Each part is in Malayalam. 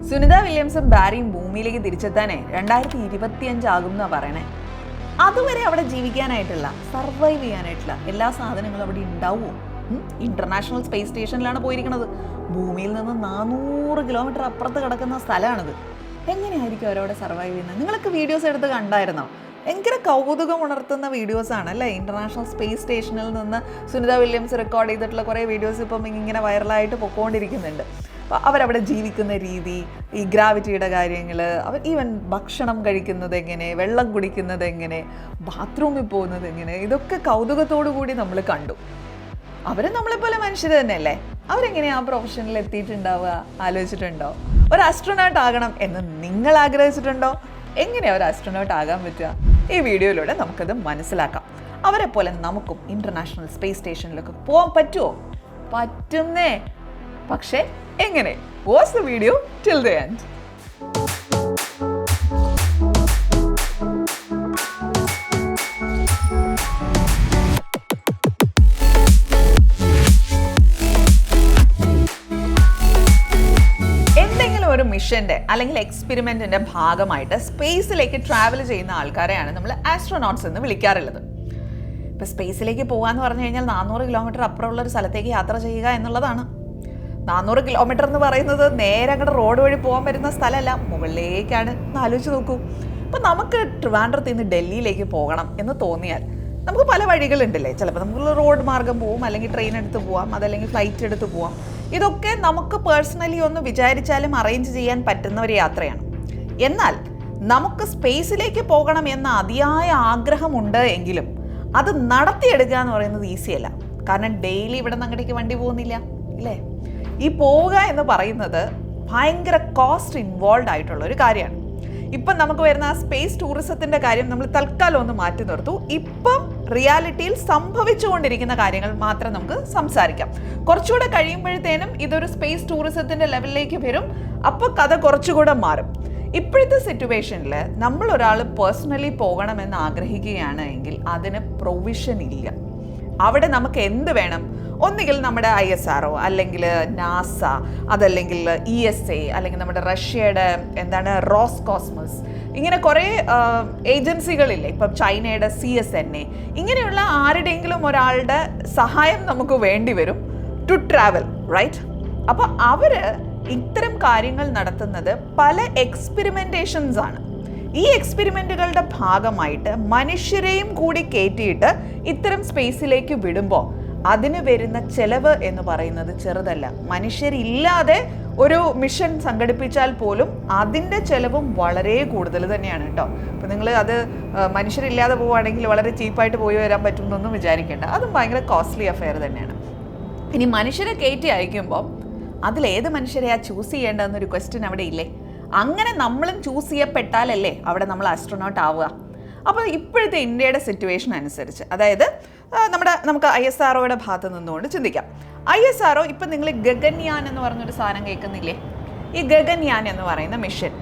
സുനിത വില്യംസും ബാരിയും ഭൂമിയിലേക്ക് തിരിച്ചെത്താനേ 2025 ആകും എന്നാണ് പറയണേ. അതുവരെ അവിടെ ജീവിക്കാനായിട്ടുള്ള, സർവൈവ് ചെയ്യാനായിട്ടുള്ള എല്ലാ സാധനങ്ങളും അവിടെ ഉണ്ടാവുമോ? ഇന്റർനാഷണൽ സ്പേസ് സ്റ്റേഷനിലാണ് പോയിരിക്കുന്നത്. ഭൂമിയിൽ നിന്ന് 400 കിലോമീറ്റർ അപ്പുറത്ത് കിടക്കുന്ന സ്ഥലമാണിത്. എങ്ങനെയായിരിക്കും അവരവിടെ സർവൈവ് ചെയ്യുന്നത്? നിങ്ങളൊക്കെ വീഡിയോസ് എടുത്ത് കണ്ടായിരുന്നോ? ഭയങ്കര കൗതുകം ഉണർത്തുന്ന വീഡിയോസാണ് അല്ലേ? ഇന്റർനാഷണൽ സ്പേസ് സ്റ്റേഷനിൽ നിന്ന് സുനിത വില്യംസ് റെക്കോർഡ് ചെയ്തിട്ടുള്ള കുറേ വീഡിയോസ് ഇപ്പം ഇങ്ങനെ വൈറലായിട്ട് പൊക്കോണ്ടിരിക്കുന്നുണ്ട്. അപ്പോൾ അവരവിടെ ജീവിക്കുന്ന രീതി, ഈ ഗ്രാവിറ്റിയുടെ കാര്യങ്ങൾ, അവർ ഈവൻ ഭക്ഷണം കഴിക്കുന്നത് എങ്ങനെ, വെള്ളം കുടിക്കുന്നത് എങ്ങനെ, ബാത്റൂമിൽ പോകുന്നത് എങ്ങനെ, ഇതൊക്കെ കൗതുകത്തോടു കൂടി നമ്മൾ കണ്ടു. അവർ നമ്മളെപ്പോലെ മനുഷ്യർ തന്നെയല്ലേ? അവരെങ്ങനെയാണ് ആ പ്രൊഫഷനിൽ എത്തിയിട്ടുണ്ടാവുക? ആലോചിച്ചിട്ടുണ്ടോ? ഒരു ആസ്ട്രോനോട്ട് ആകണം എന്ന് നിങ്ങൾ ആഗ്രഹിച്ചിട്ടുണ്ടോ? എങ്ങനെയാണ് ഒരു ആസ്ട്രോനോട്ട് ആകാൻ പറ്റുക? ഈ വീഡിയോയിലൂടെ നമുക്കത് മനസ്സിലാക്കാം. അവരെ പോലെ നമുക്കും ഇന്റർനാഷണൽ സ്പേസ് സ്റ്റേഷനിലൊക്കെ പോകാൻ പറ്റുമോ? പറ്റുന്നേ. പക്ഷേ എങ്ങനെ? Watch the video till the end. ഒരു മിഷന്റെ അല്ലെങ്കിൽ എക്സ്പെരിമെന്റിന്റെ ഭാഗമായിട്ട് സ്പേസിലേക്ക് ട്രാവൽ ചെയ്യുന്ന ആൾക്കാരെയാണ് നമ്മൾ ആസ്ട്രോനോട്ട്സ് എന്ന് വിളിക്കാറുള്ളത്. ഇപ്പൊ സ്പേസിലേക്ക് പോകാന്ന് പറഞ്ഞു കഴിഞ്ഞാൽ 400 കിലോമീറ്റർ അപ്പുറമുള്ള ഒരു സ്ഥലത്തേക്ക് യാത്ര ചെയ്യുക എന്നുള്ളതാണ്. 400 കിലോമീറ്റർ എന്ന് പറയുന്നത് നേരെ അങ്ങോട്ട് റോഡ് വഴി പോകാൻ വരുന്ന സ്ഥലമല്ല, മുകളിലേക്കാണ്. ആലോചിച്ച് നോക്കൂ. ഇപ്പൊ നമുക്ക് ട്രിവാൻഡ്രത്ത് നിന്ന് ഡൽഹിയിലേക്ക് പോകണം എന്ന് തോന്നിയാൽ നമുക്ക് പല വഴികളുണ്ടല്ലേ. ചിലപ്പോൾ നമുക്ക് റോഡ് മാർഗം പോവും, അല്ലെങ്കിൽ ട്രെയിൻ എടുത്ത് പോവാം, അതല്ലെങ്കിൽ ഫ്ലൈറ്റ് എടുത്ത് പോവാം. ഇതൊക്കെ നമുക്ക് പേഴ്സണലി ഒന്ന് വിചാരിച്ചാലും അറേഞ്ച് ചെയ്യാൻ പറ്റുന്ന ഒരു യാത്രയാണ്. എന്നാൽ നമുക്ക് സ്പേസിലേക്ക് പോകണം എന്ന അതിയായ ആഗ്രഹമുണ്ട് എങ്കിലും അത് നടത്തിയെടുക്കുക എന്ന് പറയുന്നത് ഈസിയല്ല. കാരണം ഡെയിലി ഇവിടെ നിന്ന് അങ്ങോട്ടേക്ക് വണ്ടി പോകുന്നില്ല ഇല്ലേ? ഈ പോവുക എന്ന് പറയുന്നത് ഭയങ്കര കോസ്റ്റ് ഇൻവോൾവ് ആയിട്ടുള്ള ഒരു കാര്യമാണ്. ഇപ്പം നമുക്ക് വരുന്ന ആ സ്പേസ് ടൂറിസത്തിൻ്റെ കാര്യം നമ്മൾ തൽക്കാലം ഒന്ന് മാറ്റി നിർത്തു. ഇപ്പം റിയാലിറ്റിയിൽ സംഭവിച്ചുകൊണ്ടിരിക്കുന്ന കാര്യങ്ങൾ മാത്രം നമുക്ക് സംസാരിക്കാം. കുറച്ചുകൂടെ കഴിയുമ്പോഴത്തേനും ഇതൊരു സ്പേസ് ടൂറിസത്തിൻ്റെ ലെവലിലേക്ക് വരും. അപ്പോൾ കഥ കുറച്ചുകൂടെ മാറും. ഇപ്പോഴത്തെ സിറ്റുവേഷനിൽ നമ്മൾ ഒരാൾ പേഴ്സണലി പോകണമെന്ന് ആഗ്രഹിക്കുകയാണ് എങ്കിൽ അതിന് പ്രൊവിഷൻ ഇല്ല. അവിടെ നമുക്ക് എന്ത് വേണം? ഒന്നുകിൽ നമ്മുടെ ISRO അല്ലെങ്കിൽ നാസ, അതല്ലെങ്കിൽ ESA, അല്ലെങ്കിൽ നമ്മുടെ റഷ്യയുടെ റോസ്കോസ്മോസ്, ഇങ്ങനെ കുറേ ഏജൻസികളില്ലേ. ഇപ്പം ചൈനയുടെ CSNA, ഇങ്ങനെയുള്ള ആരുടെയെങ്കിലും ഒരാളുടെ സഹായം നമുക്ക് വേണ്ടി വരും ടു ട്രാവൽ, റൈറ്റ്? അപ്പോൾ അവർ ഇത്തരം കാര്യങ്ങൾ നടത്തുന്നത് പല എക്സ്പെരിമെൻറ്റേഷൻസ് ആണ്. ഈ എക്സ്പെരിമെൻറ്റുകളുടെ ഭാഗമായിട്ട് മനുഷ്യരെയും കൂടി കയറ്റിയിട്ട് ഇത്തരം സ്പേസിലേക്ക് വിടുമ്പോൾ അതിന് വരുന്ന ചെലവ് എന്ന് പറയുന്നത് ചെറുതല്ല. മനുഷ്യരില്ലാതെ ഒരു മിഷൻ സംഘടിപ്പിച്ചാൽ പോലും അതിൻ്റെ ചെലവും വളരെ കൂടുതൽ തന്നെയാണ് കേട്ടോ. അപ്പോൾ നിങ്ങൾ അത് മനുഷ്യരില്ലാതെ പോവുകയാണെങ്കിൽ വളരെ ചീപ്പായിട്ട് പോയി വരാൻ പറ്റുമെന്നൊന്നും വിചാരിക്കേണ്ട. അതും ഭയങ്കര കോസ്റ്റ്ലി അഫെയർ തന്നെയാണ്. ഇനി മനുഷ്യരെ കയറ്റി അയക്കുമ്പോൾ അതിലേത് മനുഷ്യരെയാണ് ചൂസ് ചെയ്യേണ്ടതെന്നൊരു ക്വസ്റ്റ്യൻ അവിടെ ഇല്ലേ? അങ്ങനെ നമ്മളും ചൂസ് ചെയ്യപ്പെട്ടാലല്ലേ അവിടെ നമ്മൾ ആസ്ട്രോനോട്ട് ആവുക. അപ്പോൾ ഇപ്പോഴത്തെ ഇന്ത്യയുടെ സിറ്റുവേഷൻ അനുസരിച്ച്, അതായത് നമുക്ക് ISROയുടെ ഭാഗത്ത് നിന്നുകൊണ്ട് ചിന്തിക്കാം. ISRO ഇപ്പം നിങ്ങൾ ഗഗൻയാൻ എന്ന് പറഞ്ഞൊരു സാധനം കേൾക്കുന്നില്ലേ? ഈ ഗഗൻയാൻ എന്ന് പറയുന്ന മിഷൻ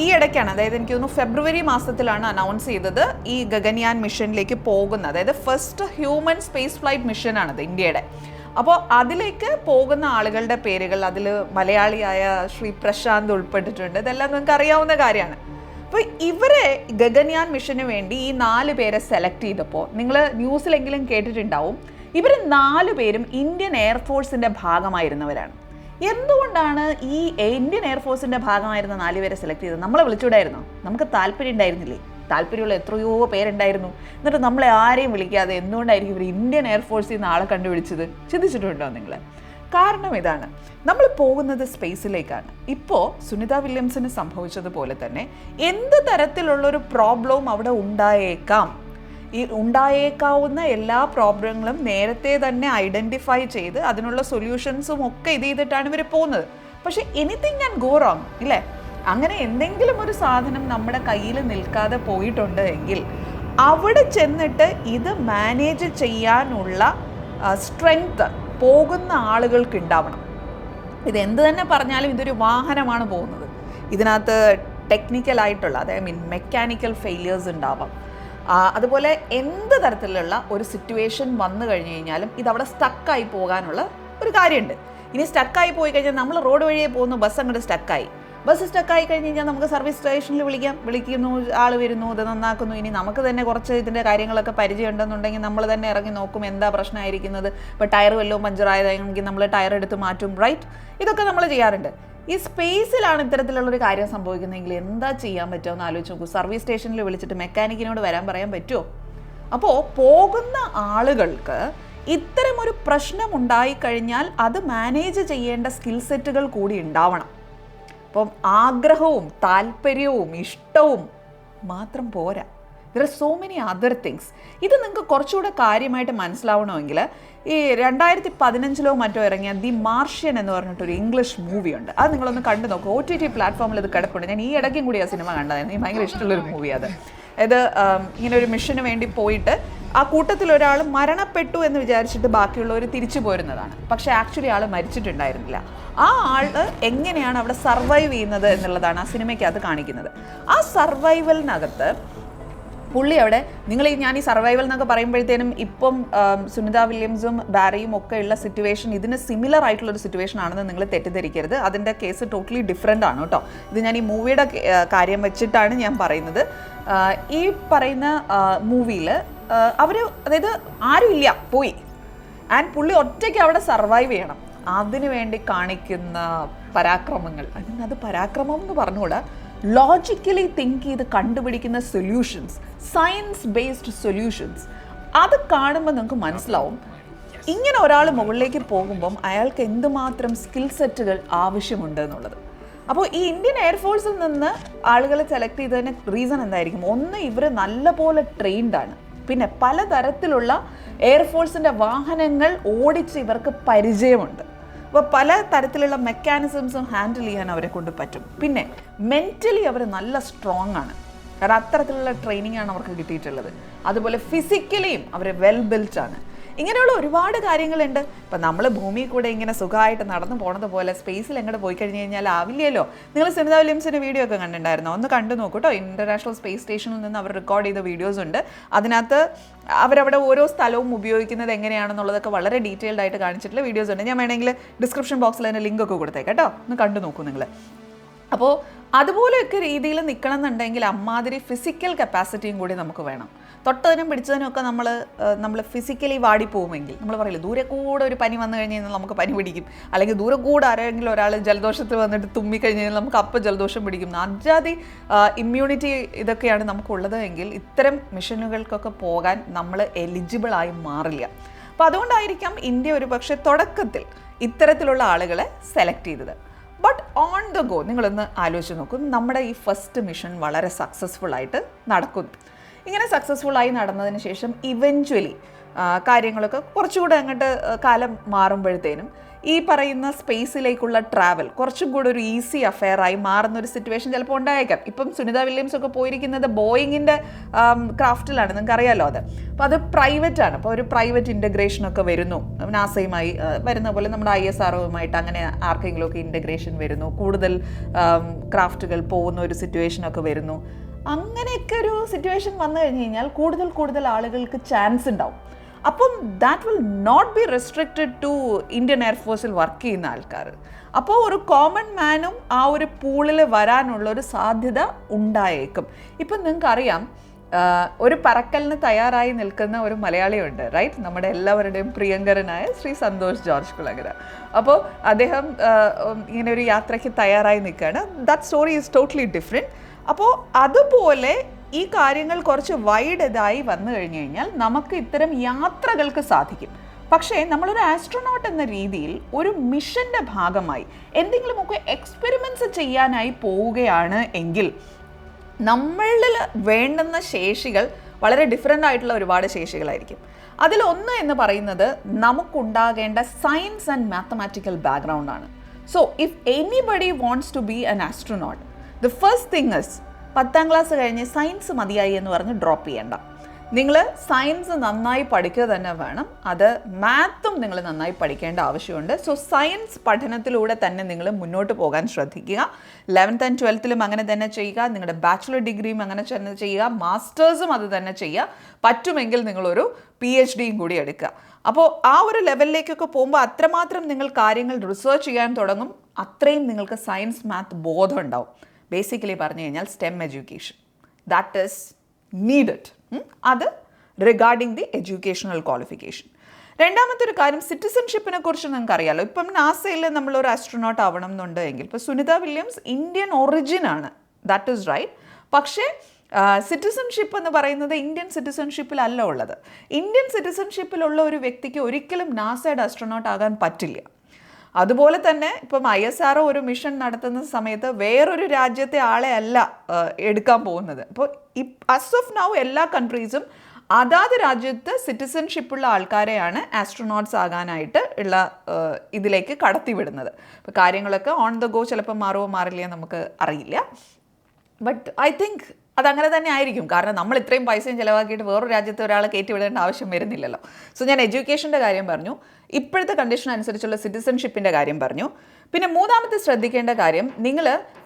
ഈ ഇടയ്ക്കാണ്, അതായത് എനിക്ക് തോന്നുന്നു ഫെബ്രുവരി മാസത്തിലാണ് അനൗൺസ് ചെയ്തത് ഈ ഗഗൻയാൻ മിഷനിലേക്ക് പോകുന്നത്. അതായത് ഫസ്റ്റ് ഹ്യൂമൻ സ്പേസ് ഫ്ലൈറ്റ് മിഷനാണത് ഇന്ത്യയുടെ. അപ്പോൾ അതിലേക്ക് പോകുന്ന ആളുകളുടെ പേരുകൾ, അതിൽ മലയാളിയായ ശ്രീ പ്രശാന്ത് ഉൾപ്പെട്ടിട്ടുണ്ട്. ഇതെല്ലാം നിങ്ങൾക്ക് അറിയാവുന്ന കാര്യമാണ്. അപ്പോൾ ഇവരെ ഗഗൻയാൻ മിഷന് വേണ്ടി ഈ 4 പേരെ സെലക്ട് ചെയ്തപ്പോൾ നിങ്ങൾ ന്യൂസിലെങ്കിലും കേട്ടിട്ടുണ്ടാവും, ഇവർ 4 പേരും ഇന്ത്യൻ എയർഫോഴ്സിൻ്റെ ഭാഗമായിരുന്നവരാണ്. എന്തുകൊണ്ടാണ് ഈ ഇന്ത്യൻ എയർഫോഴ്സിൻ്റെ ഭാഗമായിരുന്ന 4 പേരെ സെലക്ട് ചെയ്തത്? നമ്മളെ വിളിച്ചുകൂടായിരുന്നോ? നമുക്ക് താല്പര്യം ഉണ്ടായിരുന്നില്ലേ? താല്പര്യമുള്ള എത്രയോ പേരുണ്ടായിരുന്നു. എന്നിട്ട് നമ്മളെ ആരെയും വിളിക്കാതെ എന്തുകൊണ്ടായിരിക്കും ഇവർ ഇന്ത്യൻ എയർഫോഴ്സിൽ നിന്ന് ആളെ കണ്ടുപിടിച്ചത്? ചിന്തിച്ചിട്ടുണ്ടോ നിങ്ങൾ? കാരണം ഇതാണ്, നമ്മൾ പോകുന്നത് സ്പേസിലേക്കാണ്. ഇപ്പോൾ സുനിത വില്യംസിന് സംഭവിച്ചതുപോലെ തന്നെ എന്ത് തരത്തിലുള്ളൊരു പ്രോബ്ലവും അവിടെ ഉണ്ടായേക്കാം. ഈ ഉണ്ടായേക്കാവുന്ന എല്ലാ പ്രോബ്ലങ്ങളും നേരത്തെ തന്നെ ഐഡൻറ്റിഫൈ ചെയ്ത് അതിനുള്ള സൊല്യൂഷൻസും ഒക്കെ ഇത് ചെയ്തിട്ടാണ് ഇവർ പോകുന്നത്. പക്ഷേ എനിത്തിങ് ക്യാൻ ഗോ റോങ് ഇല്ലേ? അങ്ങനെ എന്തെങ്കിലും ഒരു സാധനം നമ്മുടെ കയ്യിൽ നിൽക്കാതെ പോയിട്ടുണ്ട് എങ്കിൽ അവിടെ ചെന്നിട്ട് ഇത് മാനേജ് ചെയ്യാനുള്ള സ്ട്രെങ്ത് പോകുന്ന ആളുകൾക്ക് ഉണ്ടാവണം. ഇതെന്ത് തന്നെ പറഞ്ഞാലും ഇതൊരു വാഹനമാണ് പോകുന്നത്. ഇതിനകത്ത് ടെക്നിക്കലായിട്ടുള്ള, അതായത് മെക്കാനിക്കൽ ഫെയിലിയേഴ്സ് ഉണ്ടാവാം. അതുപോലെ എന്ത് തരത്തിലുള്ള ഒരു സിറ്റുവേഷൻ വന്നു കഴിഞ്ഞ് കഴിഞ്ഞാലും ഇതവിടെ സ്റ്റക്കായി പോകാനുള്ള ഒരു കാര്യമുണ്ട്. ഇനി സ്റ്റക്കായി പോയി കഴിഞ്ഞാൽ നമ്മൾ റോഡ് വഴിയെ പോകുന്നു, ബസ് അങ്ങോട്ട് സ്റ്റക്കായി, ബസ് സ്റ്റക്കായി കഴിഞ്ഞ് കഴിഞ്ഞാൽ നമുക്ക് സർവീസ് സ്റ്റേഷനിൽ വിളിക്കുന്നു, ആൾ വരുന്നു, ഇത് നന്നാക്കുന്നു. ഇനി നമുക്ക് തന്നെ കുറച്ച് ഇതിൻ്റെ കാര്യങ്ങളൊക്കെ പരിചയം ഉണ്ടെന്നുണ്ടെങ്കിൽ നമ്മൾ തന്നെ ഇറങ്ങി നോക്കും എന്താ പ്രശ്നമായിരിക്കുന്നത്. ഇപ്പോൾ ടയർ വല്ലതും പഞ്ചറായതാണെങ്കിൽ നമ്മൾ ടയർ എടുത്ത് മാറ്റും, റൈറ്റ്? ഇതൊക്കെ നമ്മൾ ചെയ്യാറുണ്ട്. ഈ സ്പേസിലാണ് ഇത്തരത്തിലുള്ളൊരു കാര്യം സംഭവിക്കുന്നതെങ്കിൽ എന്താ ചെയ്യാൻ പറ്റുമെന്ന് ആലോചിച്ച് നോക്കൂ. സർവീസ് സ്റ്റേഷനിൽ വിളിച്ചിട്ട് മെക്കാനിക്കിനോട് വരാൻ പറയാൻ പറ്റുമോ? അപ്പോൾ പോകുന്ന ആളുകൾക്ക് ഇത്തരമൊരു പ്രശ്നം ഉണ്ടായിക്കഴിഞ്ഞാൽ അത് മാനേജ് ചെയ്യേണ്ട സ്കിൽ സെറ്റുകൾ കൂടി ഉണ്ടാവണം. അപ്പം ആഗ്രഹവും താല്പര്യവും ഇഷ്ടവും മാത്രം പോരാ. There are so many other things. ഇത് നിങ്ങൾക്ക് കുറച്ചുകൂടെ കാര്യമായിട്ട് മനസ്സിലാവണമെങ്കിൽ ഈ 2015 മറ്റോ ഇറങ്ങിയ ദി മാർഷ്യൻ എന്ന് പറഞ്ഞിട്ടൊരു ഇംഗ്ലീഷ് മൂവിയുണ്ട്. അത് നിങ്ങളൊന്ന് കണ്ടു നോക്കുക. OTT പ്ലാറ്റ്ഫോമിൽ ഇത് കിടപ്പുണ്ട്. ഞാൻ ഈ ഇടയ്ക്കും കൂടി ആ സിനിമ കണ്ടതായിരുന്നു. എനിക്ക് ഭയങ്കര ഇഷ്ടമുള്ളൊരു മൂവി അത്. ഇത് ഇങ്ങനെ ഒരു മിഷന് വേണ്ടി പോയിട്ട് ആ കൂട്ടത്തിൽ ഒരാൾ മരണപ്പെട്ടു എന്ന് വിചാരിച്ചിട്ട് ബാക്കിയുള്ളവർ തിരിച്ചു പോരുന്നതാണ്. പക്ഷേ ആക്ച്വലി ആൾ മരിച്ചിട്ടുണ്ടായിരുന്നില്ല. ആ ആൾ എങ്ങനെയാണ് അവിടെ സർവൈവ് ചെയ്യുന്നത് എന്നുള്ളതാണ് ആ സിനിമയ്ക്കകത്ത് കാണിക്കുന്നത്. ആ സർവൈവലിനകത്ത് പുള്ളി അവിടെ ഞാൻ ഈ സർവൈവൽ എന്നൊക്കെ പറയുമ്പോഴത്തേനും ഇപ്പം സുനിത വില്യംസും ബാരിയും ഒക്കെ ഉള്ള സിറ്റുവേഷൻ ഇതിന് സിമിലർ ആയിട്ടുള്ളൊരു സിറ്റുവേഷൻ ആണെന്ന് നിങ്ങൾ തെറ്റിദ്ധരിക്കരുത്. അതിൻ്റെ കേസ് ടോട്ടലി ഡിഫറെൻ്റ് ആണ് കേട്ടോ. ഇത് ഞാൻ ഈ മൂവിയുടെ കാര്യം വെച്ചിട്ടാണ് ഞാൻ പറയുന്നത്. ഈ പറയുന്ന മൂവിയിൽ അതായത് ആരും ഇല്ല, പോയി, ആൻഡ് പുള്ളി ഒറ്റയ്ക്ക് അവിടെ സർവൈവ് ചെയ്യണം. അതിനു വേണ്ടി കാണിക്കുന്ന പരാക്രമങ്ങൾ, അത് പരാക്രമം എന്ന് പറഞ്ഞുകൂടാ, ലോജിക്കലി തിങ്ക് ചെയ്ത് കണ്ടുപിടിക്കുന്ന സൊല്യൂഷൻസ്, സയൻസ് ബേസ്ഡ് സൊല്യൂഷൻസ്, അത് കാണുമ്പോൾ നിങ്ങൾക്ക് മനസ്സിലാവും ഇങ്ങനെ ഒരാൾ മുകളിലേക്ക് പോകുമ്പം അയാൾക്ക് എന്തുമാത്രം സ്കിൽ സെറ്റുകൾ ആവശ്യമുണ്ട് എന്നുള്ളത്. അപ്പോൾ ഈ ഇന്ത്യൻ എയർഫോഴ്സിൽ നിന്ന് ആളുകളെ സെലക്ട് ചെയ്തതിന് റീസൺ എന്തായിരിക്കും? ഒന്ന്, ഇവർ നല്ലപോലെ ട്രെയിൻഡ് ആണ്. പിന്നെ പലതരത്തിലുള്ള എയർഫോഴ്സിൻ്റെ വാഹനങ്ങൾ ഓടിച്ച് ഇവർക്ക് പരിചയമുണ്ട്. അപ്പോൾ പല തരത്തിലുള്ള മെക്കാനിസംസും ഹാൻഡിൽ ചെയ്യാൻ അവരെ കൊണ്ട് പറ്റും. പിന്നെ മെൻ്റലി അവർ നല്ല സ്ട്രോങ് ആണ്, കാരണം അത്തരത്തിലുള്ള ട്രെയിനിങ് ആണ് അവർക്ക് കിട്ടിയിട്ടുള്ളത്. അതുപോലെ ഫിസിക്കലിയും അവർ വെൽ ബിൽറ്റ് ആണ്. ഇങ്ങനെയുള്ള ഒരുപാട് കാര്യങ്ങളുണ്ട്. ഇപ്പം നമ്മൾ ഭൂമിയിൽ കൂടെ ഇങ്ങനെ സുഖമായിട്ട് നടന്നു പോണത് പോലെ സ്പേസിൽ എങ്ങോട്ട് പോയി കഴിഞ്ഞ് കഴിഞ്ഞാൽ ആവില്ലല്ലോ. നിങ്ങൾ സുനിത വില്യംസിൻ്റെ വീഡിയോ ഒക്കെ കണ്ടിട്ടുണ്ടായിരുന്നോ? ഒന്ന് കണ്ടു നോക്കൂ കേട്ടോ. ഇൻ്റർനാഷണൽ സ്പേസ് സ്റ്റേഷനിൽ നിന്ന് അവർ റെക്കോർഡ് ചെയ്ത വീഡിയോസ് ഉണ്ട്. അതിനകത്ത് അവരവിടെ ഓരോ സ്ഥലവും ഉപയോഗിക്കുന്നത് എങ്ങനെയാണെന്നുള്ളതൊക്കെ വളരെ ഡീറ്റെയിൽഡ് ആയിട്ട് കാണിച്ചിട്ടുള്ള വീഡിയോസ് ഉണ്ട്. ഞാൻ വേണമെങ്കിൽ ഡിസ്ക്രിപ്ഷൻ ബോക്സിൽ അതിൻ്റെ ലിങ്ക് ഒക്കെ കൊടുത്തേക്കാം കേട്ടോ, ഒന്ന് കണ്ടു നോക്കൂ നിങ്ങൾ. അപ്പോൾ അതുപോലെയൊക്കെ രീതിയിൽ നിൽക്കണം എന്നുണ്ടെങ്കിൽ അമ്മാതിരി ഫിസിക്കൽ കപ്പാസിറ്റിയും കൂടി നമുക്ക് വേണം. തൊട്ടതിനും പിടിച്ചതിനൊക്കെ നമ്മൾ ഫിസിക്കലി വാടിപ്പോകുമെങ്കിൽ, നമ്മൾ പറയില്ല ദൂരെ കൂടെ ഒരു പനി വന്നു കഴിഞ്ഞ് കഴിഞ്ഞാൽ നമുക്ക് പനി പിടിക്കും, അല്ലെങ്കിൽ ദൂരെ കൂടെ ആരെങ്കിലും ഒരാൾ ജലദോഷത്തിൽ വന്നിട്ട് തുമ്മിക്കഴിഞ്ഞ് കഴിഞ്ഞാൽ നമുക്ക് അപ്പം ജലദോഷം പിടിക്കും. അജാതി ഇമ്മ്യൂണിറ്റി ഇതൊക്കെയാണ് നമുക്കുള്ളത് എങ്കിൽ ഇത്തരം മിഷനുകൾക്കൊക്കെ പോകാൻ നമ്മൾ എലിജിബിളായി മാറില്ല. അപ്പോൾ അതുകൊണ്ടായിരിക്കാം ഇന്ത്യ ഒരു പക്ഷേ തുടക്കത്തിൽ ഇത്തരത്തിലുള്ള ആളുകളെ സെലക്ട് ചെയ്തത്. ബട്ട് ഓൺ ദ ഗോ നിങ്ങളൊന്ന് ആലോചിച്ച് നോക്കും, നമ്മുടെ ഈ ഫസ്റ്റ് മിഷൻ വളരെ സക്സസ്ഫുള്ളായിട്ട് നടക്കുന്നു. ഇങ്ങനെ സക്സസ്ഫുള്ളായി നടന്നതിന് ശേഷം ഇവഞ്ച്വലി കാര്യങ്ങളൊക്കെ കുറച്ചുകൂടെ അങ്ങോട്ട് കാലം മാറുമ്പോഴത്തേനും ഈ പറയുന്ന സ്പേസിലേക്കുള്ള ട്രാവൽ കുറച്ചും കൂടെ ഒരു ഈസി അഫെയറായി മാറുന്നൊരു സിറ്റുവേഷൻ ചിലപ്പോൾ ഉണ്ടായേക്കാം. ഇപ്പം സുനിത വില്യംസ് ഒക്കെ പോയിരിക്കുന്നത് ബോയിങ്ങിൻ്റെ ക്രാഫ്റ്റിലാണ്, നിങ്ങൾക്ക് അറിയാമല്ലോ അത്. അപ്പോൾ അത് പ്രൈവറ്റ് ആണ്. അപ്പോൾ ഒരു പ്രൈവറ്റ് ഇൻ്റഗ്രേഷനൊക്കെ വരുന്നു, നാസയുമായി വരുന്ന പോലെ നമ്മുടെ ISROയുമായിട്ട് അങ്ങനെ ആർക്കെങ്കിലുമൊക്കെ ഇൻ്റഗ്രേഷൻ വരുന്നു, കൂടുതൽ ക്രാഫ്റ്റുകൾ പോകുന്ന ഒരു സിറ്റുവേഷനൊക്കെ വരുന്നു. അങ്ങനെയൊക്കെ ഒരു സിറ്റുവേഷൻ വന്നു കഴിഞ്ഞ് കഴിഞ്ഞാൽ കൂടുതൽ ആളുകൾക്ക് ചാൻസ് ഉണ്ടാവും. അപ്പം that will not be restricted to Indian എയർഫോഴ്സിൽ വർക്ക് ചെയ്യുന്ന ആൾക്കാർ. അപ്പോൾ ഒരു കോമൺ മാനും ആ ഒരു പൂളിൽ വരാനുള്ളൊരു സാധ്യത ഉണ്ടായേക്കും. ഇപ്പം നിങ്ങൾക്കറിയാം, ഒരു പറക്കലിന് തയ്യാറായി നിൽക്കുന്ന ഒരു മലയാളിയുണ്ട്, റൈറ്റ്? നമ്മുടെ എല്ലാവരുടെയും പ്രിയങ്കരനായ ശ്രീ സന്തോഷ് ജോർജ് കുളങ്ങര. അപ്പോൾ അദ്ദേഹം ഇങ്ങനെ ഒരു യാത്രയ്ക്ക് തയ്യാറായി നിൽക്കുകയാണ്. That story is totally different. അപ്പോൾ അതുപോലെ ഈ കാര്യങ്ങൾ കുറച്ച് വൈഡ് ഇതായി വന്നു കഴിഞ്ഞു കഴിഞ്ഞാൽ നമുക്ക് ഇത്തരം യാത്രകൾക്ക് സാധിക്കും. പക്ഷേ നമ്മളൊരു ആസ്ട്രോനോട്ട് എന്ന രീതിയിൽ ഒരു മിഷൻ്റെ ഭാഗമായി എന്തെങ്കിലുമൊക്കെ എക്സ്പെരിമെൻറ്റ്സ് ചെയ്യാനായി പോവുകയാണ് എങ്കിൽ നമ്മളിൽ വേണ്ടുന്ന ശേഷികൾ വളരെ ഡിഫറെൻ്റ് ആയിട്ടുള്ള ഒരുപാട് ശേഷികളായിരിക്കും. അതിലൊന്ന് എന്ന് പറയുന്നത് നമുക്കുണ്ടാകേണ്ട സയൻസ് ആൻഡ് മാത്തമാറ്റിക്കൽ ബാക്ക്ഗ്രൗണ്ടാണ്. So if anybody wants to be an astronaut, the first thing is 10ാം ക്ലാസ് കഴിഞ്ഞ് സയൻസ് മതിയായി എന്ന് പറഞ്ഞ് ഡ്രോപ്പ് ചെയ്യേണ്ട. നിങ്ങൾ സയൻസ് നന്നായി പഠിക്കുക തന്നെ വേണം. അത് മാത്തും നിങ്ങൾ നന്നായി പഠിക്കേണ്ട ആവശ്യമുണ്ട്. സോ സയൻസ് പഠനത്തിലൂടെ തന്നെ നിങ്ങൾ മുന്നോട്ട് പോകാൻ ശ്രദ്ധിക്കുക. 11th and 12th അങ്ങനെ തന്നെ ചെയ്യുക. നിങ്ങളുടെ ബാച്ചിലർ ഡിഗ്രിയും അങ്ങനെ തന്നെ ചെയ്യുക. മാസ്റ്റേഴ്സും അത് തന്നെ ചെയ്യുക. പറ്റുമെങ്കിൽ നിങ്ങളൊരു PhD കൂടി എടുക്കുക. അപ്പോൾ ആ ഒരു ലെവലിലേക്കൊക്കെ പോകുമ്പോൾ അത്രമാത്രം നിങ്ങൾ കാര്യങ്ങൾ റിസർച്ച് ചെയ്യാൻ തുടങ്ങും. അത്രയും നിങ്ങൾക്ക് സയൻസ് മാത്ത് ബോധം ഉണ്ടാവും. ബേസിക്കലി പറഞ്ഞു കഴിഞ്ഞാൽ STEM education that is needed. അത് റിഗാർഡിംഗ് ദി എഡ്യൂക്കേഷണൽ ക്വാളിഫിക്കേഷൻ. രണ്ടാമത്തെ ഒരു കാര്യം, സിറ്റിസൺഷിപ്പിനെ കുറിച്ച് നിങ്ങൾക്ക് അറിയാമല്ലോ. ഇപ്പം നാസയിൽ നമ്മളൊരു ആസ്ട്രോനോട്ട് ആവണം എന്നുണ്ടെങ്കിൽ ഇപ്പോൾ സുനിത വില്യംസ് ഇന്ത്യൻ ഒറിജിൻ ആണ്, ദാറ്റ് ഈസ് റൈറ്റ്. പക്ഷേ സിറ്റിസൺഷിപ്പ് എന്ന് പറയുന്നത് ഇന്ത്യൻ സിറ്റിസൺഷിപ്പിലല്ല ഉള്ളത്. ഇന്ത്യൻ സിറ്റിസൺഷിപ്പിലുള്ള ഒരു വ്യക്തിക്ക് ഒരിക്കലും നാസയുടെ ആസ്ട്രോനോട്ട് ആകാൻ പറ്റില്ല. അതുപോലെ തന്നെ ഇപ്പം ISRO ഒരു മിഷൻ നടത്തുന്ന സമയത്ത് വേറൊരു രാജ്യത്തെ ആളെ അല്ല എടുക്കാൻ പോകുന്നത്. അപ്പോൾ ആസ് ഓഫ് നൗ എല്ലാ കൺട്രീസും അതാത് രാജ്യത്ത് സിറ്റിസൺഷിപ്പുള്ള ആൾക്കാരെയാണ് ആസ്ട്രോനോട്ട്സ് ആകാനായിട്ട് ഉള്ള ഇതിലേക്ക് കടത്തിവിടുന്നത്. ഇപ്പോൾ കാര്യങ്ങളൊക്കെ ഓൺ ദ ഗോ ചിലപ്പോൾ മാറുമോ മാറില്ല നമുക്ക് അറിയില്ല. ബട്ട് ഐ തിങ്ക് അതങ്ങനെ തന്നെ ആയിരിക്കും. കാരണം നമ്മൾ ഇത്രയും പൈസയും ചിലവാക്കിയിട്ട് വേറൊരു രാജ്യത്ത് ഒരാളെ കയറ്റി വിടേണ്ട ആവശ്യം വരുന്നില്ലല്ലോ. സോ ഞാൻ എഡ്യൂക്കേഷൻ്റെ കാര്യം പറഞ്ഞു, ഇപ്പോഴത്തെ കണ്ടീഷൻ അനുസരിച്ചുള്ള സിറ്റിസൺഷിപ്പിൻ്റെ കാര്യം പറഞ്ഞു. പിന്നെ മൂന്നാമത്തെ ശ്രദ്ധിക്കേണ്ട കാര്യം, നിങ്ങൾ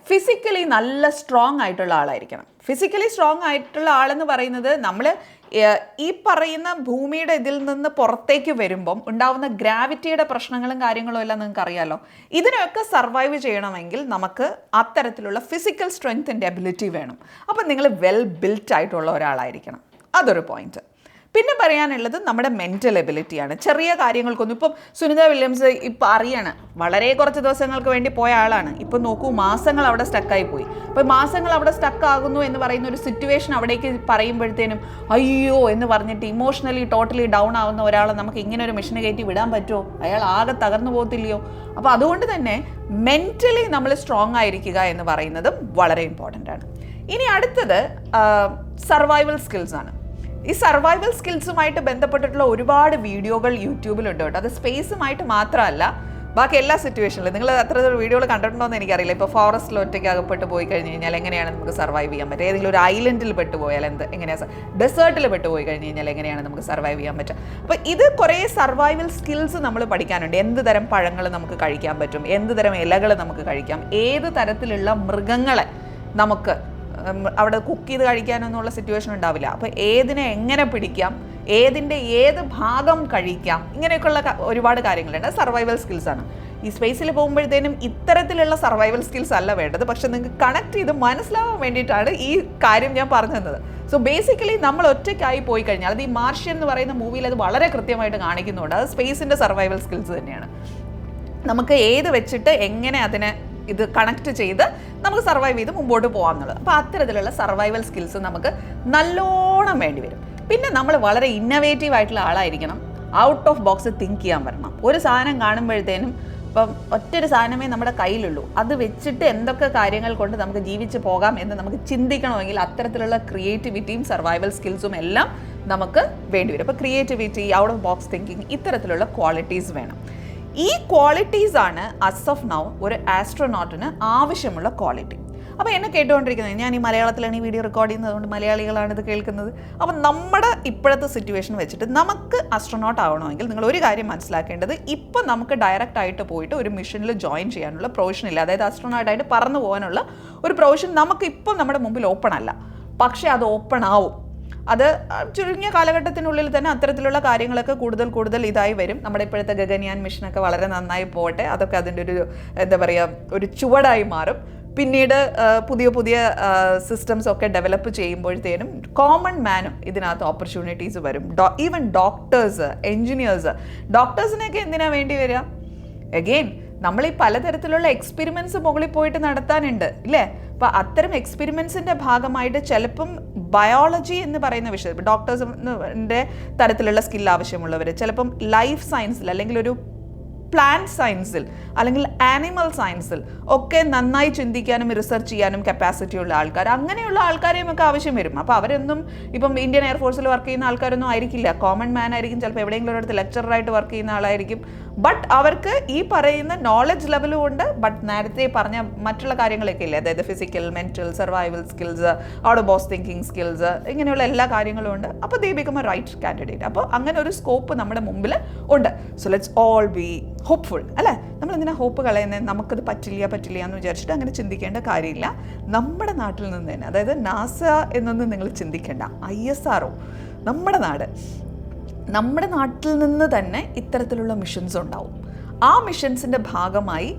ഫിസിക്കലി നല്ല സ്ട്രോങ് ആയിട്ടുള്ള ആളായിരിക്കണം. ഫിസിക്കലി സ്ട്രോങ് ആയിട്ടുള്ള ആളെന്ന് പറയുന്നത് നമ്മൾ ഈ പറയുന്ന ഭൂമിയുടെ ഇതിൽ നിന്ന് പുറത്തേക്ക് വരുമ്പം ഉണ്ടാവുന്ന ഗ്രാവിറ്റിയുടെ പ്രശ്നങ്ങളും കാര്യങ്ങളും എല്ലാം നിങ്ങൾക്ക് അറിയാമല്ലോ. ഇതിനൊക്കെ സർവൈവ് ചെയ്യണമെങ്കിൽ നമുക്ക് അത്തരത്തിലുള്ള ഫിസിക്കൽ സ്ട്രെങ്ത്തിൻ്റെ എബിലിറ്റി വേണം. അപ്പം നിങ്ങൾ വെൽ ബിൽറ്റ് ആയിട്ടുള്ള ഒരാളായിരിക്കണം. അതൊരു പോയിന്റ്. പിന്നെ പറയാനുള്ളത് നമ്മുടെ മെൻ്റൽ എബിലിറ്റിയാണ്. ചെറിയ കാര്യങ്ങൾക്കൊന്നും ഇപ്പം സുനിത വില്യംസ് ഇപ്പം അറിയാണ്, വളരെ കുറച്ച് ദിവസങ്ങൾക്ക് വേണ്ടി പോയ ആളാണ്. ഇപ്പം നോക്കൂ, മാസങ്ങൾ അവിടെ സ്റ്റക്കായി പോയി. അപ്പോൾ മാസങ്ങൾ അവിടെ സ്റ്റക്കാകുന്നു എന്ന് പറയുന്ന ഒരു സിറ്റുവേഷൻ അവിടേക്ക് പറയുമ്പോഴത്തേനും അയ്യോ എന്ന് പറഞ്ഞിട്ട് ഇമോഷണലി ടോട്ടലി ഡൗൺ ആവുന്ന ഒരാളെ നമുക്ക് ഇങ്ങനെ ഒരു മിഷന് കയറ്റി വിടാൻ പറ്റുമോ? അയാൾ ആകെ തകർന്നു പോകത്തില്ലയോ? അപ്പോൾ അതുകൊണ്ട് തന്നെ മെൻ്റലി നമ്മൾ സ്ട്രോങ് ആയിരിക്കുക എന്ന് പറയുന്നതും വളരെ ഇമ്പോർട്ടൻ്റ് ആണ്. ഇനി അടുത്തത് സർവൈവൽ സ്കിൽസ് ആണ്. ഈ സർവൈവൽ സ്കിൽസുമായിട്ട് ബന്ധപ്പെട്ടിട്ടുള്ള ഒരുപാട് വീഡിയോകൾ യൂട്യൂബിലുണ്ട് കേട്ടോ. അത് സ്പേസുമായിട്ട് മാത്രമല്ല, ബാക്കി എല്ലാ സിറ്റുവേഷനിലും നിങ്ങൾ അത്ര വീഡിയോകൾ കണ്ടിട്ടുണ്ടോ എന്ന് എനിക്കറിയില്ല. ഇപ്പോൾ ഫോറസ്റ്റിൽ ഒറ്റയ്ക്ക് അകപ്പെട്ട് പോയി കഴിഞ്ഞ് കഴിഞ്ഞാൽ എങ്ങനെയാണ് നമുക്ക് സർവൈവ് ചെയ്യാൻ പറ്റുക? ഏതെങ്കിലും ഒരു ഐലൻഡിൽ പെട്ടുപോയാൽ എങ്ങനെയാണ്, ഡെസേർട്ടിൽ പെട്ടുപോയി കഴിഞ്ഞ് കഴിഞ്ഞാൽ എങ്ങനെയാണ് നമുക്ക് സർവൈവ് ചെയ്യാൻ പറ്റുക? അപ്പോൾ ഇത് കുറേ സർവൈവൽ സ്കിൽസ് നമ്മൾ പഠിക്കാനുണ്ട്. എന്ത് തരം പഴങ്ങൾ നമുക്ക് കഴിക്കാൻ പറ്റും, എന്ത് തരം ഇലകൾ നമുക്ക് കഴിക്കാം, ഏത് തരത്തിലുള്ള മൃഗങ്ങളെ നമുക്ക് അവിടെ കുക്ക് ചെയ്ത് കഴിക്കാനൊന്നുള്ള സിറ്റുവേഷൻ ഉണ്ടാവില്ല. അപ്പോൾ ഏതിനെ എങ്ങനെ പിടിക്കാം, ഏതിൻ്റെ ഏത് ഭാഗം കഴിക്കാം, ഇങ്ങനെയൊക്കെയുള്ള ഒരുപാട് കാര്യങ്ങളുണ്ട്. സർവൈവൽ സ്കിൽസാണ്. ഈ സ്പേസിൽ പോകുമ്പോഴത്തേനും ഇത്തരത്തിലുള്ള സർവൈവൽ സ്കിൽസ് അല്ല വേണ്ടത്. പക്ഷെ നിങ്ങൾക്ക് കണക്ട് ചെയ്ത് മനസ്സിലാവാൻ വേണ്ടിയിട്ടാണ് ഈ കാര്യം ഞാൻ പറഞ്ഞു തന്നത്. സോ ബേസിക്കലി നമ്മൾ ഒറ്റയ്ക്കായി പോയി കഴിഞ്ഞാൽ, അത് ഈ മാർഷ്യൻ എന്ന് പറയുന്ന മൂവിയിൽ അത് വളരെ കൃത്യമായിട്ട് കാണിക്കുന്നുണ്ട്. അത് സ്പേസിൻ്റെ സർവൈവൽ സ്കിൽസ് തന്നെയാണ്. നമുക്ക് ഏത് വെച്ചിട്ട് എങ്ങനെ അതിനെ ഇത് കണക്ട് ചെയ്ത് നമുക്ക് സർവൈവ് ചെയ്ത് മുമ്പോട്ട് പോകാമെന്നുള്ളത്. അപ്പോൾ അത്തരത്തിലുള്ള സർവൈവൽ സ്കിൽസ് നമുക്ക് നല്ലോണം വേണ്ടി വരും. പിന്നെ നമ്മൾ വളരെ ഇന്നവേറ്റീവ് ആയിട്ടുള്ള ആളായിരിക്കണം. ഔട്ട് ഓഫ് ബോക്സ് തിങ്ക് ചെയ്യാൻ വരണം. ഒരു സാധനം കാണുമ്പോഴത്തേനും ഇപ്പം ഒറ്റൊരു സാധനമേ നമ്മുടെ കയ്യിലുള്ളൂ, അത് വെച്ചിട്ട് എന്തൊക്കെ കാര്യങ്ങൾ കൊണ്ട് നമുക്ക് ജീവിച്ച് പോകാം എന്ന് നമുക്ക് ചിന്തിക്കണമെങ്കിൽ അത്തരത്തിലുള്ള ക്രിയേറ്റിവിറ്റിയും സർവൈവൽ സ്കിൽസും എല്ലാം നമുക്ക് വേണ്ടി വരും. അപ്പോൾ creativity, out of box thinking, ഇത്തരത്തിലുള്ള ക്വാളിറ്റീസ് വേണം. ഈ ക്വാളിറ്റീസാണ് അസ് ഓഫ് നൗ ഒരു ആസ്ട്രോനോട്ടിന് ആവശ്യമുള്ള ക്വാളിറ്റി. അപ്പോൾ എന്നെ കേട്ടുകൊണ്ടിരിക്കുന്നത്, ഞാൻ ഈ മലയാളത്തിലാണ് ഈ വീഡിയോ റെക്കോർഡ് ചെയ്യുന്നത്, അതുകൊണ്ട് മലയാളികളാണ് ഇത് കേൾക്കുന്നത്. അപ്പം നമ്മുടെ ഇപ്പോഴത്തെ സിറ്റുവേഷൻ വെച്ചിട്ട് നമുക്ക് ആസ്ട്രോനോട്ട് ആവണമെങ്കിൽ നിങ്ങൾ ഒരു കാര്യം മനസ്സിലാക്കേണ്ടത്, ഇപ്പം നമുക്ക് ഡയറക്റ്റ് ആയിട്ട് പോയിട്ട് ഒരു മിഷനിൽ ജോയിൻ ചെയ്യാനുള്ള പ്രൊവിഷൻ ഇല്ല. അതായത് ആസ്ട്രോനോട്ടായിട്ട് പറന്നു പോകാനുള്ള ഒരു പ്രൊവിഷൻ നമുക്ക് ഇപ്പം നമ്മുടെ മുമ്പിൽ ഓപ്പൺ അല്ല. പക്ഷേ അത് ഓപ്പൺ ആവും. അത് ചുരുങ്ങിയ കാലഘട്ടത്തിനുള്ളിൽ തന്നെ അത്തരത്തിലുള്ള കാര്യങ്ങളൊക്കെ കൂടുതൽ ഇതായി വരും. നമ്മുടെ ഇപ്പോഴത്തെ ഗഗൻയാൻ മിഷനൊക്കെ വളരെ നന്നായി പോകട്ടെ. അതൊക്കെ അതിൻ്റെ ഒരു എന്താ പറയുക, ഒരു ചുവടായി മാറും. പിന്നീട് പുതിയ സിസ്റ്റംസ് ഒക്കെ ഡെവലപ്പ് ചെയ്യുമ്പോഴത്തേനും കോമൺ മാനും ഇതിനകത്ത് ഓപ്പർച്യൂണിറ്റീസ് വരും. ഈവൻ ഡോക്ടേഴ്സ്, എൻജിനീയേഴ്സ്, ഡോക്ടേഴ്സിനെയൊക്കെ എന്തിനാണ് വേണ്ടി വരിക? അഗെയിൻ നമ്മൾ ഈ പലതരത്തിലുള്ള എക്സ്പെരിമെൻറ്റ്സ് മുകളിൽ പോയിട്ട് നടത്താനുണ്ട് ഇല്ലേ? അപ്പോൾ അത്തരം എക്സ്പെരിമെൻറ്റ്സിൻ്റെ ഭാഗമായിട്ട് ചിലപ്പം ബയോളജി എന്ന് പറയുന്ന വിഷയം, ഡോക്ടേഴ്സിൻ്റെ തരത്തിലുള്ള സ്കിൽ ആവശ്യമുള്ളവർ, ചിലപ്പം ലൈഫ് സയൻസിൽ അല്ലെങ്കിൽ ഒരു പ്ലാന്റ് സയൻസിൽ അല്ലെങ്കിൽ ആനിമൽ സയൻസിൽ ഒക്കെ നന്നായി ചിന്തിക്കാനും റിസർച്ച് ചെയ്യാനും കപ്പാസിറ്റി ഉള്ള ആൾക്കാർ, അങ്ങനെയുള്ള ആൾക്കാരെയും ഒക്കെ ആവശ്യം വരും. അപ്പോൾ അവരൊന്നും ഇപ്പം ഇന്ത്യൻ എയർഫോഴ്സിൽ വർക്ക് ചെയ്യുന്ന ആൾക്കാരൊന്നും ആയിരിക്കില്ല, കോമൺ മാൻ ആയിരിക്കും, ചിലപ്പോൾ എവിടെയെങ്കിലും ഒരിടത്ത് ലെക്ചറായിട്ട് വർക്ക് ചെയ്യുന്ന ആളായിരിക്കും. ബട്ട് അവർക്ക് ഈ പറയുന്ന നോളജ് ലെവലും ഉണ്ട്, ബട്ട് നേരത്തെ പറഞ്ഞ മറ്റുള്ള കാര്യങ്ങളൊക്കെ ഇല്ലേ, അതായത് physical, mental, survival skills, out of box thinking skills, ഇങ്ങനെയുള്ള എല്ലാ കാര്യങ്ങളും ഉണ്ട്. അപ്പോൾ they become a right candidate. അപ്പോൾ അങ്ങനെ ഒരു സ്കോപ്പ് നമ്മുടെ മുമ്പിൽ ഉണ്ട്. So let's all be hopeful, അല്ലേ? നമ്മൾ എന്തിനാ ഹോപ്പ് കളയുന്നത്? നമുക്കത് പറ്റില്ല എന്ന് വിചാരിച്ചിട്ട് അങ്ങനെ ചിന്തിക്കേണ്ട കാര്യമില്ല. നമ്മുടെ നാട്ടിൽ നിന്ന് തന്നെ, അതായത് നാസ എന്നൊന്നും നിങ്ങൾ ചിന്തിക്കേണ്ട, ISRO, നമ്മുടെ നാട്ടിൽ നിന്ന് തന്നെ ഇത്തരത്തിലുള്ള മിഷൻസ് ഉണ്ടാവും. ആ മിഷൻസിൻ്റെ ഭാഗമായി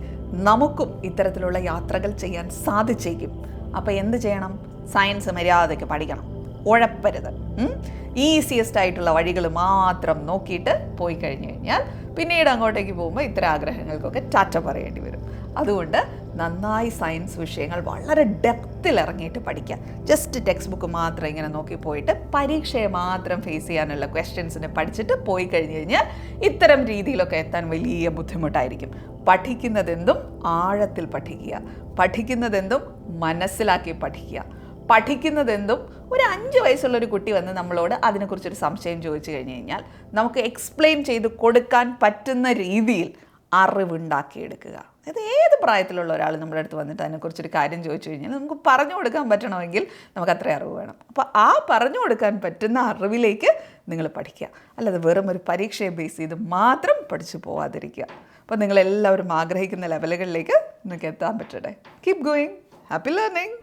നമുക്കും ഇത്തരത്തിലുള്ള യാത്രകൾ ചെയ്യാൻ സാധിച്ചേക്കും. അപ്പോൾ എന്ത് ചെയ്യണം? സയൻസ് മര്യാദയ്ക്ക് പഠിക്കണം, ഉഴപ്പരുത്. ഈസിയസ്റ്റ് ആയിട്ടുള്ള വഴികൾ മാത്രം നോക്കിയിട്ട് പോയി കഴിഞ്ഞാൽ പിന്നീട് അങ്ങോട്ടേക്ക് പോകുമ്പോൾ ഇത്തരം ആഗ്രഹങ്ങൾക്കൊക്കെ ടാറ്റ പറയേണ്ടി വരും. അതുകൊണ്ട് നന്നായി സയൻസ് വിഷയങ്ങൾ വളരെ ഡെപ്തിൽ ഇറങ്ങിയിട്ട് പഠിക്കുക. ജസ്റ്റ് ടെക്സ്റ്റ് ബുക്ക് മാത്രം ഇങ്ങനെ നോക്കി പോയിട്ട് പരീക്ഷയെ മാത്രം ഫേസ് ചെയ്യാനുള്ള ക്വസ്റ്റ്യൻസിനെ പഠിച്ചിട്ട് പോയി കഴിഞ്ഞ് കഴിഞ്ഞാൽ ഇത്തരം രീതിയിലൊക്കെ എത്താൻ വലിയ ബുദ്ധിമുട്ടായിരിക്കും. പഠിക്കുന്നതെന്തും ആഴത്തിൽ പഠിക്കുക, പഠിക്കുന്നതെന്തും മനസ്സിലാക്കി പഠിക്കുക, പഠിക്കുന്നതെന്തും ഒരു 5 വയസ്സുള്ളൊരു കുട്ടി വന്ന് നമ്മളോട് അതിനെക്കുറിച്ചൊരു സംശയം ചോദിച്ചു കഴിഞ്ഞ് കഴിഞ്ഞാൽ നമുക്ക് എക്സ്പ്ലെയിൻ ചെയ്ത് കൊടുക്കാൻ പറ്റുന്ന രീതിയിൽ അറിവുണ്ടാക്കിയെടുക്കുക. അതായത് ഏത് പ്രായത്തിലുള്ള ഒരാൾ നമ്മുടെ അടുത്ത് വന്നിട്ട് അതിനെക്കുറിച്ചൊരു കാര്യം ചോദിച്ചു കഴിഞ്ഞാൽ നമുക്ക് പറഞ്ഞു കൊടുക്കാൻ പറ്റണമെങ്കിൽ നമുക്ക് അത്രയും അറിവ് വേണം. അപ്പോൾ ആ പറഞ്ഞു കൊടുക്കാൻ പറ്റുന്ന അറിവിലേക്ക് നിങ്ങൾ പഠിക്കുക, അല്ലാതെ വെറും ഒരു പരീക്ഷയെ ബേസ് ചെയ്ത് മാത്രം പഠിച്ചു പോവാതിരിക്കുക. അപ്പോൾ നിങ്ങളെല്ലാവരും ആഗ്രഹിക്കുന്ന ലെവലുകളിലേക്ക് നിങ്ങൾക്ക് എത്താൻ പറ്റട്ടെ. Keep going. Happy learning.